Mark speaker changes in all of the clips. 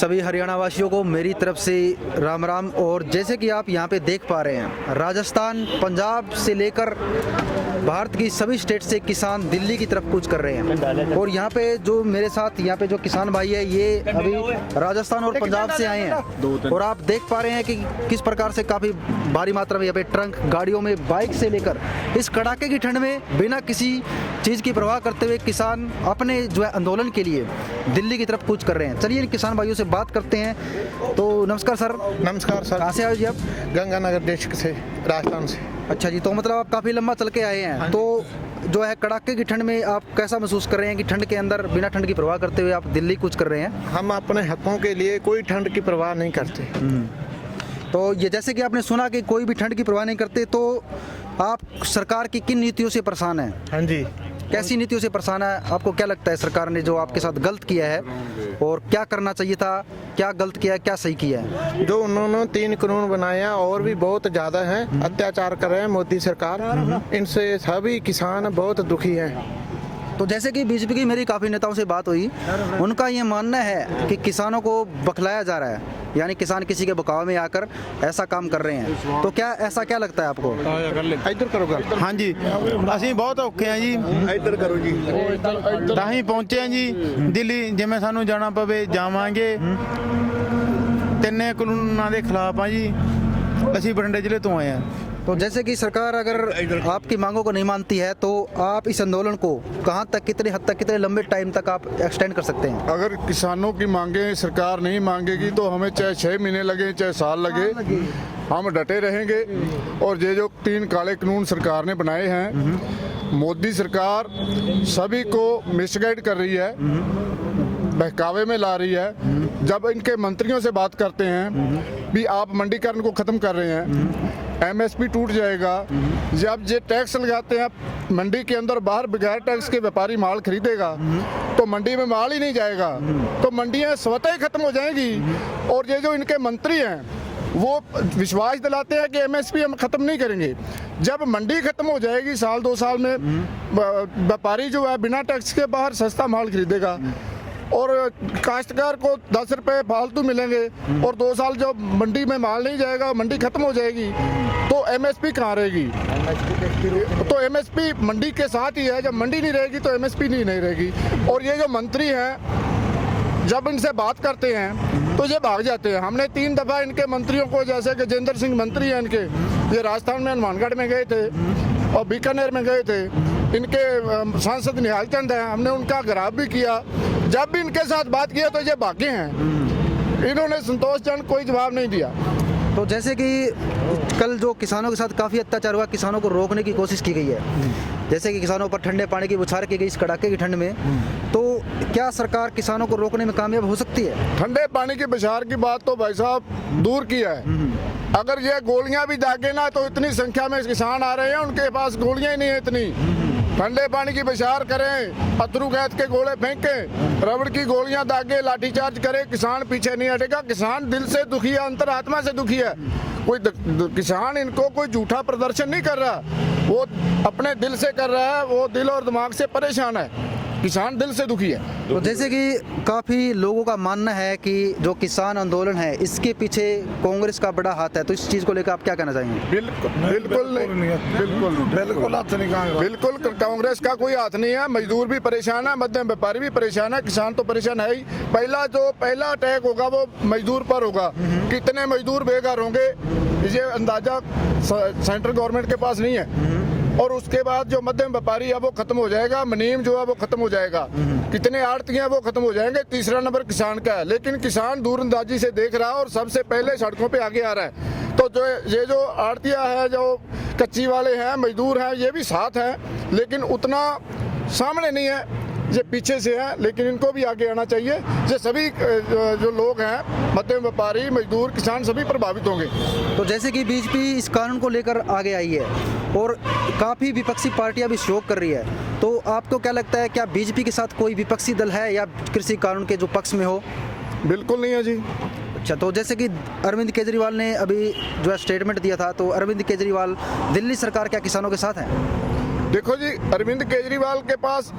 Speaker 1: सभी हरियाणा वासियों को मेरी तरफ से राम राम। और जैसे कि आप यहाँ पे देख पा रहे हैं, राजस्थान, पंजाब से लेकर भारत की सभी स्टेट से किसान दिल्ली की तरफ कूच कर रहे हैं। और यहाँ पे जो मेरे साथ यहाँ पे जो किसान भाई है, ये अभी राजस्थान और पंजाब से आए हैं। और आप देख पा रहे हैं कि किस प्रकार से काफ़ी भारी मात्रा में यहाँ पे ट्रंक, गाड़ियों में, बाइक से लेकर इस कड़ाके की ठंड में बिना किसी चीज़ की परवाह करते हुए किसान अपने जो है आंदोलन के लिए दिल्ली की तरफ कूच कर रहे हैं। चलिए इन किसान भाइयों से बात करते हैं। तो नमस्कार सर।
Speaker 2: नमस्कार सर।
Speaker 1: कहाँ से आए जी आप?
Speaker 2: गंगानगर डिस्ट्रिक्ट से, राजस्थान से।
Speaker 1: अच्छा जी, तो मतलब आप काफ़ी लंबा चल के आए हैं। तो जो है कड़ाके की ठंड में आप कैसा महसूस कर रहे हैं कि ठंड के अंदर बिना ठंड की परवाह करते हुए आप दिल्ली कूच कर रहे हैं?
Speaker 2: हम अपने हकों के लिए कोई ठंड की परवाह नहीं करते।
Speaker 1: तो ये जैसे कि आपने सुना कि कोई भी ठंड की परवाह नहीं करते, तो आप सरकार की किन नीतियों से परेशान हैं?
Speaker 2: हाँ जी।
Speaker 1: कैसी नीतियों से परेशान है? आपको क्या लगता है सरकार ने जो आपके साथ गलत किया है, और क्या करना चाहिए था? क्या गलत किया है, क्या सही किया है?
Speaker 2: जो उन्होंने 3 कानून बनाया और भी बहुत ज़्यादा हैं, अत्याचार कर रहे हैं मोदी सरकार। इनसे सभी किसान बहुत दुखी हैं।
Speaker 1: तो जैसे कि बीजेपी की मेरी काफ़ी नेताओं से बात हुई, उनका ये मानना है कि किसानों को बखलाया जा रहा है, यानी किसान किसी के बकाव में आकर ऐसा काम कर रहे हैं। तो क्या ऐसा क्या लगता है आपको?
Speaker 2: इधर करोगा।
Speaker 3: हाँ जी, ਅਸੀਂ ਬਹੁਤ ਔਖੇ ਆ ਜੀ।
Speaker 2: इधर करो जी।
Speaker 3: ਤਾਂ ਹੀ ਪਹੁੰਚੇ ਆ ਜੀ ਦਿੱਲੀ। ਜਿਵੇਂ ਸਾਨੂੰ ਜਾਣਾ ਪਵੇ ਜਾਵਾਂਗੇ। ਤਿੰਨੇ ਕਾਨੂੰਨਾਂ ਦੇ ਖਿਲਾਫ ਆ ਜੀ। ਅਸੀਂ ਬਠਿੰਡੇ ਜ਼ਿਲ੍ਹੇ ਤੋਂ ਆਏ ਆ।
Speaker 1: तो जैसे कि सरकार अगर आपकी मांगों को नहीं मानती है, तो आप इस आंदोलन को कहाँ तक, कितने हद तक, कितने लंबे टाइम तक आप एक्सटेंड कर सकते हैं?
Speaker 4: अगर किसानों की मांगे सरकार नहीं मांगेगी तो हमें चाहे 6 महीने लगे, चाहे साल लगे, हम डटे रहेंगे। और ये जो 3 काले कानून सरकार ने बनाए हैं, मोदी सरकार सभी को मिसगाइड कर रही है, बहकावे में ला रही है। जब इनके मंत्रियों से बात करते हैं भी आप मंडीकरण को ख़त्म कर रहे हैं, एमएसपी टूट जाएगा। जब ये टैक्स लगाते हैं मंडी के अंदर, बाहर बगैर टैक्स के व्यापारी माल खरीदेगा तो मंडी में माल ही नहीं जाएगा, तो मंडियां स्वतः ही खत्म हो जाएंगी। और ये जो इनके मंत्री हैं वो विश्वास दिलाते हैं कि एमएसपी हम खत्म नहीं करेंगे। जब मंडी खत्म हो जाएगी, साल 2 साल में व्यापारी जो है बिना टैक्स के बाहर सस्ता माल खरीदेगा और काश्तकार को 10 रुपए फालतू मिलेंगे। और 2 साल जब मंडी में माल नहीं जाएगा, मंडी खत्म हो जाएगी, तो एमएसपी कहाँ रहेगी? तो एमएसपी मंडी के साथ ही है। जब मंडी नहीं रहेगी तो एमएसपी नहीं रहेगी। और ये जो मंत्री हैं, जब इनसे बात करते हैं तो ये भाग जाते हैं। हमने 3 दफ़ा इनके मंत्रियों को, जैसे कि गजेंद्र सिंह मंत्री हैं इनके, ये राजस्थान में हनुमानगढ़ में गए थे और बीकानेर में गए थे। इनके सांसद निहाल चंद हैं, हमने उनका घेराव भी किया। जब भी इनके साथ बात किया तो ये भागे हैं। इन्होंने संतोषजनक कोई जवाब नहीं दिया।
Speaker 1: तो जैसे कि कल जो किसानों के साथ काफ़ी अत्याचार हुआ, किसानों को रोकने की कोशिश की गई है, जैसे कि किसानों पर ठंडे पानी की बौछार की गई इस कड़ाके की ठंड में, तो क्या सरकार किसानों को रोकने में कामयाब हो सकती है?
Speaker 4: ठंडे पानी की बौछार की बात तो भाई साहब दूर की है। अगर ये गोलियां भी दागे ना, तो इतनी संख्या में किसान आ रहे हैं, उनके पास गोलियां ही नहीं है इतनी। ठंडे पानी की बौछार करें, पत्थरू गैस के गोले फेंकें, रबड़ की गोलियां दागे, लाठीचार्ज करें, किसान पीछे नहीं हटेगा। किसान दिल से दुखी है, अंतरात्मा से दुखी है। कोई किसान इनको कोई झूठा प्रदर्शन नहीं कर रहा, वो अपने दिल से कर रहा है। वो दिल और दिमाग से परेशान है, किसान दिल से दुखी है।
Speaker 1: तो जैसे कि काफ़ी लोगों का मानना है कि जो किसान आंदोलन है, इसके पीछे कांग्रेस का बड़ा हाथ है, तो इस चीज़ को लेकर आप क्या कहना चाहेंगे?
Speaker 4: बिल्कुल हाथ नहीं, बिल्कुल कांग्रेस का कोई हाथ नहीं है। मजदूर भी परेशान है, मध्यम व्यापारी भी परेशान है, किसान तो परेशान है ही। पहला अटैक होगा वो मजदूर पर होगा। कितने मजदूर बेघर होंगे ये अंदाजा सेंट्रल गवर्नमेंट के पास नहीं है। और उसके बाद जो मध्यम व्यापारी है वो खत्म हो जाएगा, मुनीम जो है वो खत्म हो जाएगा, कितने आड़ती हैं वो खत्म हो जाएंगे। तीसरा नंबर किसान का है, लेकिन किसान दूरअंदाजी से देख रहा है और सबसे पहले सड़कों पे आगे आ रहा है। तो जो ये जो आड़तियाँ है, जो कच्ची वाले हैं, मजदूर हैं, ये भी साथ हैं, लेकिन उतना सामने नहीं है, ये पीछे से है। लेकिन इनको भी आगे आना चाहिए। ये सभी जो लोग हैं, मध्यम व्यापारी, मजदूर, किसान, सभी प्रभावित होंगे।
Speaker 1: तो जैसे कि बीजेपी इस कानून को लेकर आगे आई है और काफ़ी विपक्षी पार्टियां भी सहयोग कर रही है, तो आपको क्या लगता है, क्या बीजेपी के साथ कोई विपक्षी दल है या कृषि कानून के जो पक्ष में हो?
Speaker 4: बिल्कुल नहीं है जी।
Speaker 1: अच्छा, तो जैसे कि अरविंद केजरीवाल ने अभी जो है स्टेटमेंट दिया था, तो अरविंद केजरीवाल, दिल्ली सरकार क्या किसानों के साथ है?
Speaker 4: देखो जी, अरविंद केजरीवाल के पास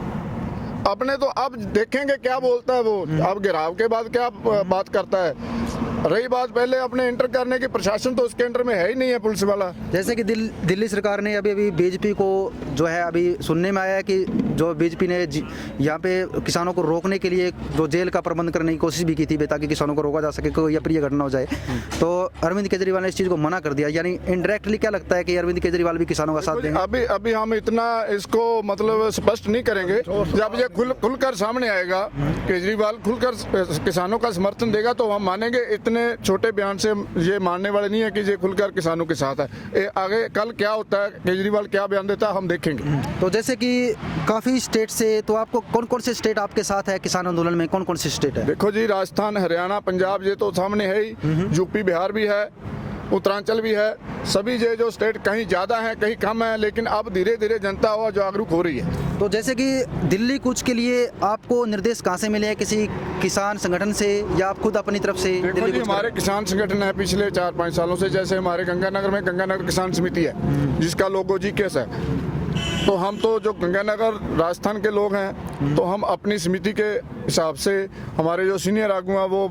Speaker 4: अपने तो अब देखेंगे क्या बोलता है वो, अब गिराव के बाद क्या बात करता है। रही बात पहले अपने एंटर करने की, प्रशासन तो उसके अंडर में है ही नहीं है पुलिस वाला।
Speaker 1: जैसे कि दिल्ली सरकार ने अभी बीजेपी को जो है अभी सुनने में आया है कि जो बीजेपी ने यहाँ पे किसानों को रोकने के लिए जो जेल का प्रबंध करने की कोशिश भी की थी ताकि किसानों को रोका जा सके, कोई अप्रिय घटना हो जाए। तो अरविंद केजरीवाल ने इस चीज़ को मना कर दिया, यानी इनडायरेक्टली क्या लगता है कि अरविंद केजरीवाल भी किसानों का साथ देंगे?
Speaker 4: अभी हम इतना इसको मतलब स्पष्ट नहीं करेंगे। जब ये खुलकर सामने आएगा, केजरीवाल खुलकर किसानों का समर्थन देगा तो हम मानेंगे। इतने छोटे बयान से ये मानने वाले नहीं है कि ये खुलकर किसानों के साथ है। आगे कल क्या होता है, केजरीवाल क्या बयान देता है, हम देखेंगे।
Speaker 1: तो जैसे कि काफ़ी स्टेट से, तो आपको कौन कौन से स्टेट आपके साथ है किसान आंदोलन में, कौन कौन से स्टेट है?
Speaker 4: देखो जी, राजस्थान, हरियाणा, पंजाब ये तो सामने है ही, यूपी बिहार भी है, उत्तरांचल भी है। सभी ये जो स्टेट कहीं ज़्यादा हैं कहीं कम है, लेकिन अब धीरे धीरे जनता और जागरूक हो रही है।
Speaker 1: तो जैसे कि दिल्ली कूच के लिए आपको निर्देश कहाँ से मिले हैं, किसी किसान संगठन से या आप खुद अपनी तरफ से?
Speaker 4: देखो जी, हमारे किसान संगठन है पिछले 4-5 सालों से। जैसे हमारे गंगानगर में गंगानगर किसान समिति है जिसका लोगो जी केस है। तो हम तो जो गंगानगर राजस्थान के लोग हैं, तो हम अपनी समिति के हिसाब से, हमारे जो सीनियर आगू हैं वो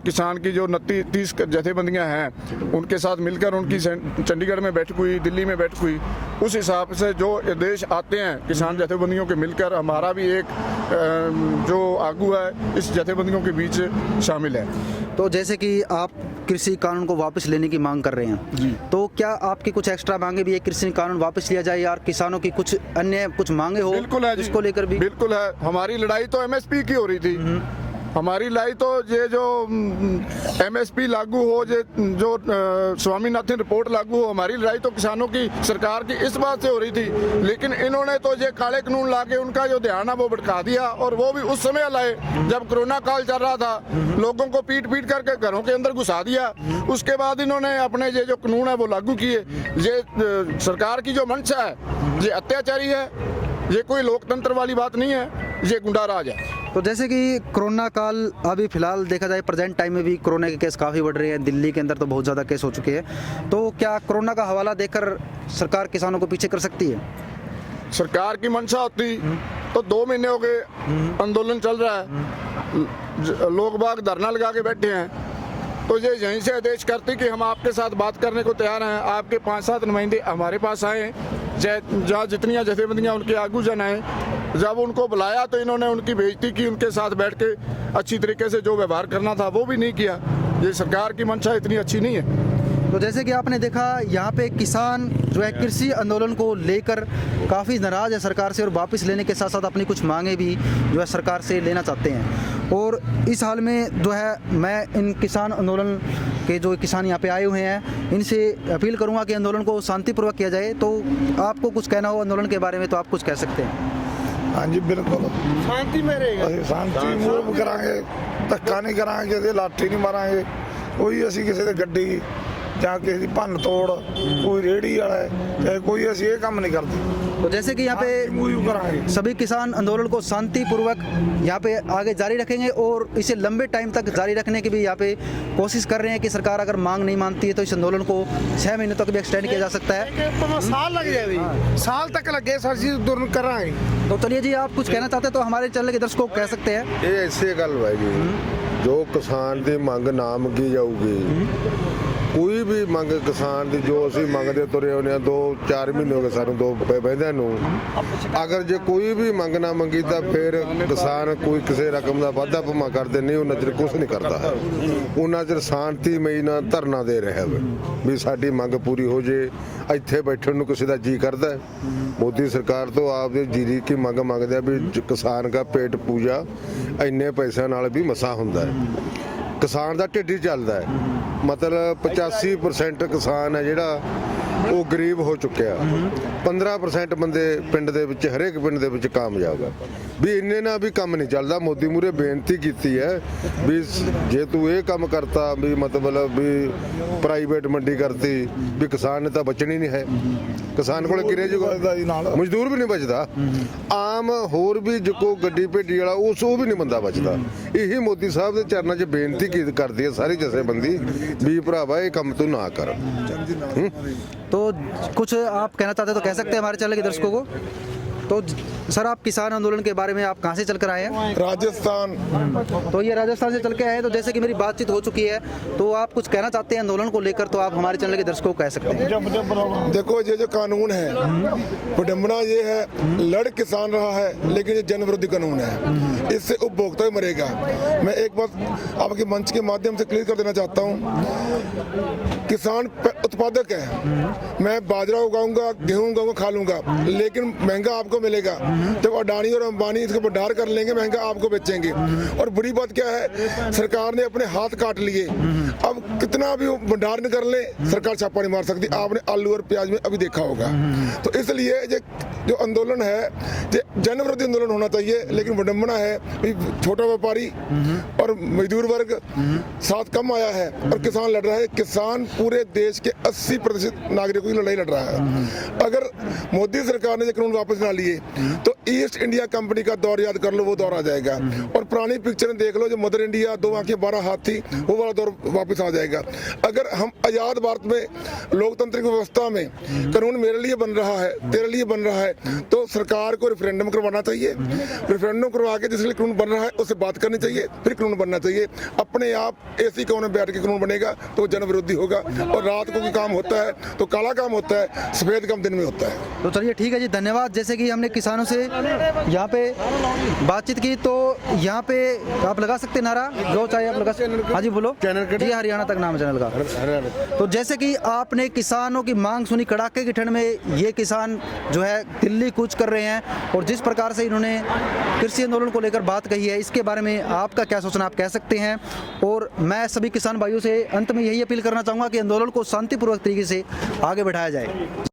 Speaker 4: किसान की जो 29-30 जथेबंदियां हैं उनके साथ मिलकर उनकी चंडीगढ़ में बैठक हुई, दिल्ली में बैठक हुई। उस हिसाब से जो आदेश आते हैं किसान जथेबंदियों के मिलकर, हमारा भी एक जो आगू है इस जथेबंदियों के बीच शामिल है।
Speaker 1: तो जैसे कि आप कृषि कानून को वापस लेने की मांग कर रहे हैं, तो क्या आपकी कुछ एक्स्ट्रा मांगे भी है, कृषि कानून वापस लिया जाए या किसानों की कुछ अन्य कुछ मांगे हो?
Speaker 4: बिल्कुल है,
Speaker 1: इसको लेकर भी
Speaker 4: बिल्कुल है। हमारी लड़ाई तो एमएसपी की हो रही थी। हमारी लड़ाई तो ये जो एमएसपी लागू हो, जो स्वामीनाथन रिपोर्ट लागू हो, हमारी लड़ाई तो किसानों की सरकार की इस बात से हो रही थी। लेकिन इन्होंने तो ये काले कानून लाके उनका जो ध्यान है वो भटका दिया, और वो भी उस समय लाए जब कोरोना काल चल रहा था। लोगों को पीट पीट करके घरों के अंदर घुसा दिया। उसके बाद इन्होंने अपने ये जो कानून है वो लागू किए। ये सरकार की जो मंशा है, ये अत्याचारी है, ये कोई लोकतंत्र वाली बात नहीं है, ये गुंडा राज है।
Speaker 1: तो जैसे कि कोरोना काल अभी फिलहाल देखा जाए, प्रेजेंट टाइम में भी कोरोना के केस काफ़ी बढ़ रहे हैं, दिल्ली के अंदर तो बहुत ज़्यादा केस हो चुके हैं। तो क्या कोरोना का हवाला देकर सरकार किसानों को पीछे कर सकती है?
Speaker 4: सरकार की मंशा होती तो 2 महीने हो गए आंदोलन चल रहा है, लोग बाग धरना लगा के बैठे हैं, तो ये यहीं से आदेश करती कि हम आपके साथ बात करने को तैयार हैं। आपके 5-7 नुमाइंदे हमारे पास आए, जहाँ जितनी जथेबंदियाँ उनके आगू जन आए। जब उनको बुलाया तो इन्होंने उनकी बेइज्जती की, उनके साथ बैठ के अच्छी तरीके से जो व्यवहार करना था वो भी नहीं किया। ये सरकार की मंशा इतनी अच्छी नहीं है।
Speaker 1: तो जैसे कि आपने देखा, यहाँ पे किसान जो है कृषि आंदोलन को लेकर काफ़ी नाराज़ है सरकार से, और वापस लेने के साथ साथ अपनी कुछ मांगे भी जो है सरकार से लेना चाहते हैं। और इस हाल में जो है मैं इन किसान आंदोलन के जो किसान यहाँ पे आए हुए हैं, इनसे अपील करूँगा कि आंदोलन को शांतिपूर्वक किया जाए। तो आपको कुछ कहना हो आंदोलन के बारे में तो आप कुछ कह सकते हैं।
Speaker 5: हाँ जी, बिल्कुल शांति में रहेगा, शांति मूर्व करांगे, धक्का नहीं करांगे, किसी लाठी नहीं मारांगे, कोई असी किसी की गड्डी ਜਾਂ ਕਿਸੇ ਦੀ ਭੰਨ ਤੋੜ, कोई रेहड़ी वाला है चाहे कोई, ऐसी ये काम नहीं करते।
Speaker 1: तो जैसे कि यहाँ पे सभी किसान आंदोलन को शांतिपूर्वक यहाँ पे आगे जारी रखेंगे और इसे लंबे टाइम तक जारी रखने की भी यहाँ पे कोशिश कर रहे हैं कि सरकार अगर मांग नहीं मानती है तो इस आंदोलन को 6 महीने तक भी एक्सटेंड किया जा सकता है।
Speaker 5: साल लग जाए, साल तक लगे, दूर कराएंगे।
Speaker 1: तो चलिए जी, आप कुछ कहना चाहते हैं तो हमारे चैनल के दर्शकों को कह सकते हैं।
Speaker 6: ਇਹ ਇਸੇ ਗੱਲ ਹੈ ਜੀ, ਜੋ ਕਿਸਾਨ ਦੀ ਮੰਗ ਨਾ ਮੰਗੀ ਜਾਊਗੀ, ਕੋਈ ਵੀ ਮੰਗ ਕਿਸਾਨ ਦੀ ਜੋ ਅਸੀਂ ਮੰਗਦੇ ਤੁਰੇ ਹੁੰਦੇ ਆ 2-4 ਮਹੀਨੇ ਹੋ ਗਏ ਸਾਨੂੰ 2 ਬਹਿੰਦਿਆਂ ਨੂੰ, ਅਗਰ ਜੇ ਕੋਈ ਵੀ ਮੰਗ ਨਾ ਮੰਗੀ ਤਾਂ ਫਿਰ ਕਿਸਾਨ ਕੋਈ ਕਿਸੇ ਰਕਮ ਦਾ ਵਾਧਾ ਭਮਾ ਕਰਦੇ ਨਹੀਂ, ਉਹਨਾਂ ਚਿਰ ਕੁਝ ਨਹੀਂ ਕਰਦਾ ਹੈ। ਉਹਨਾਂ ਚਿਰ ਸ਼ਾਂਤੀਮਈ ਨਾਲ ਧਰਨਾ ਦੇ ਰਿਹਾ ਹੈ ਵੀ ਸਾਡੀ ਮੰਗ ਪੂਰੀ ਹੋ ਜੇ। ਇੱਥੇ ਬੈਠਣ ਨੂੰ ਕਿਸੇ ਦਾ ਜੀ ਕਰਦਾ ਹੈ। ਮੋਦੀ ਸਰਕਾਰ ਤੋਂ ਆਪਦੇ ਜੀਰੀ ਕੀ ਮੰਗ ਮੰਗਦੇ ਆ ਵੀ ਕਿਸਾਨ ਦਾ ਪੇਟ ਪੂਜਾ ਇੰਨੇ ਪੈਸਿਆਂ ਨਾਲ ਵੀ ਮਸਾ ਹੁੰਦਾ ਹੈ। ਕਿਸਾਨ ਦਾ ਢਿੱਡ ਹੀ ਚੱਲਦਾ ਹੈ। ਮਤਲਬ 85% ਕਿਸਾਨ ਹੈ ਜਿਹੜਾ ਉਹ ਗਰੀਬ ਹੋ ਚੁੱਕਿਆ। 15% ਬੰਦੇ ਪਿੰਡ ਦੇ ਵਿੱਚ, ਹਰੇਕ ਪਿੰਡ ਦੇ ਵਿੱਚ ਕਾਮਯਾਬ ਹੈ। ਵੀ ਇੰਨੇ ਨਾਲ ਵੀ ਕੰਮ ਨਹੀਂ ਚੱਲਦਾ। ਮੋਦੀ ਮੂਰੇ ਬੇਨਤੀ ਕੀਤੀ ਹੈ ਵੀ ਜੇ ਤੂੰ ਇਹ ਕੰਮ ਕਰਤਾ, ਵੀ ਮਤਲਬ ਵੀ ਪ੍ਰਾਈਵੇਟ ਮੰਡੀ ਕਰਤੀ, ਵੀ ਕਿਸਾਨ ਨੇ ਤਾਂ ਬਚਣੀ ਨਹੀਂ ਹੈ। ਕਿਸਾਨ ਕੋਲ ਕਿਰੇ ਜੂਗਾ, ਮਜ਼ਦੂਰ ਵੀ ਨਹੀਂ ਬਚਦਾ। ਆਮ ਹੋਰ ਵੀ ਜੋ ਗੱਡੀ ਭੇਡੀ ਵਾਲਾ ਉਹ ਵੀ ਨਹੀਂ ਬੰਦਾ ਬਚਦਾ। ਇਹੀ ਮੋਦੀ ਸਾਹਿਬ ਦੇ ਚਰਨਾਂ 'ਚ ਬੇਨਤੀ ਕਰਦੀ ਹੈ ਸਾਰੀ ਜਥੇਬੰਦੀ ਵੀ ਭਰਾਵਾ ਇਹ ਕੰਮ ਤੂੰ ਨਾ ਕਰ।
Speaker 1: तो कुछ आप कहना चाहते हैं तो कह सकते हैं हमारे चैनल के दर्शकों को। तो सर, आप किसान आंदोलन के बारे में आप कहाँ से चलकर आए हैं?
Speaker 5: राजस्थान।
Speaker 1: तो ये राजस्थान से चल के आए हैं। तो जैसे कि मेरी बातचीत हो चुकी है, तो आप कुछ कहना चाहते हैं आंदोलन को लेकर, तो आप हमारे चैनल के दर्शकों को कह सकते हैं।
Speaker 5: देखो, ये जो कानून है, विडम्बना ये है, लड़ किसान रहा है लेकिन ये जन विरोधी कानून है, इससे उपभोक्ता ही मरेगा। मैं एक बात आपके मंच के माध्यम से क्लियर कर देना चाहता हूँ, किसान उत्पादक है, मैं बाजरा उगाऊंगा, गेहूं उगाऊंगा, खा लूंगा, लेकिन महंगा आपको मिलेगा जब अडानी और अंबानी इसको भंडार कर लेंगे, महंगा आपको बेचेंगे। और बुरी बात क्या है, सरकार ने अपने हाथ काट लिए। अब कितना भी भंडार न कर ले, सरकार छापा नहीं मार सकती। आपने आलू और प्याज में अभी देखा होगा। तो इसलिए जो आंदोलन है, जन विरोधी आंदोलन होना चाहिए, लेकिन विडम्बना है छोटा व्यापारी और मजदूर वर्ग साथ कम आया है और किसान लड़ रहा है। किसान पूरे देश के 80% नागरिकों की लड़ाई लड़ रहा है। अगर मोदी सरकार ने ये कानून वापस ना लिए तो ईस्ट इंडिया कंपनी का दौर याद कर लो, वो दौर आ जाएगा। और पुरानी पिक्चर देख लो, जो मदर इंडिया 2 आंखें 12 हाथ थी, वो वाला दौर वापस आ जाएगा। अगर हम आजाद भारत में लोकतांत्रिक व्यवस्था में कानून मेरे लिए बन रहा है, तेरे लिए बन रहा है, तो सरकार को रेफरेंडम करवाना चाहिए। रेफरेंडम करवा के जिसके लिए कानून बन रहा है उससे बात करनी चाहिए, फिर कानून बनना चाहिए। अपने आप एसी कोने में बैठ के कानून बनेगा तो जन विरोधी होगा। और रात को भी काम होता है तो काला काम होता है, सफेद काम दिन में होता है।
Speaker 1: तो चलिए ठीक है जी, धन्यवाद। जैसे कि हमने किसानों से यहाँ पे बातचीत की, तो यहाँ पे आप लगा सकते हैं नारा, जो चाहे आप लगा सकते। हाँ जी, बोलो। जी, हरियाणा तक नाम है चैनल का। तो जैसे कि आपने किसानों की मांग सुनी, कड़ाके की ठंड में ये किसान जो है दिल्ली कूच कर रहे हैं, और जिस प्रकार से इन्होंने कृषि आंदोलन को लेकर बात कही है, इसके बारे में आपका क्या सोचना, आप कह सकते हैं। और मैं सभी किसान भाइयों से अंत में यही अपील करना चाहूँगा कि आंदोलन को शांतिपूर्वक तरीके से आगे बढ़ाया जाए।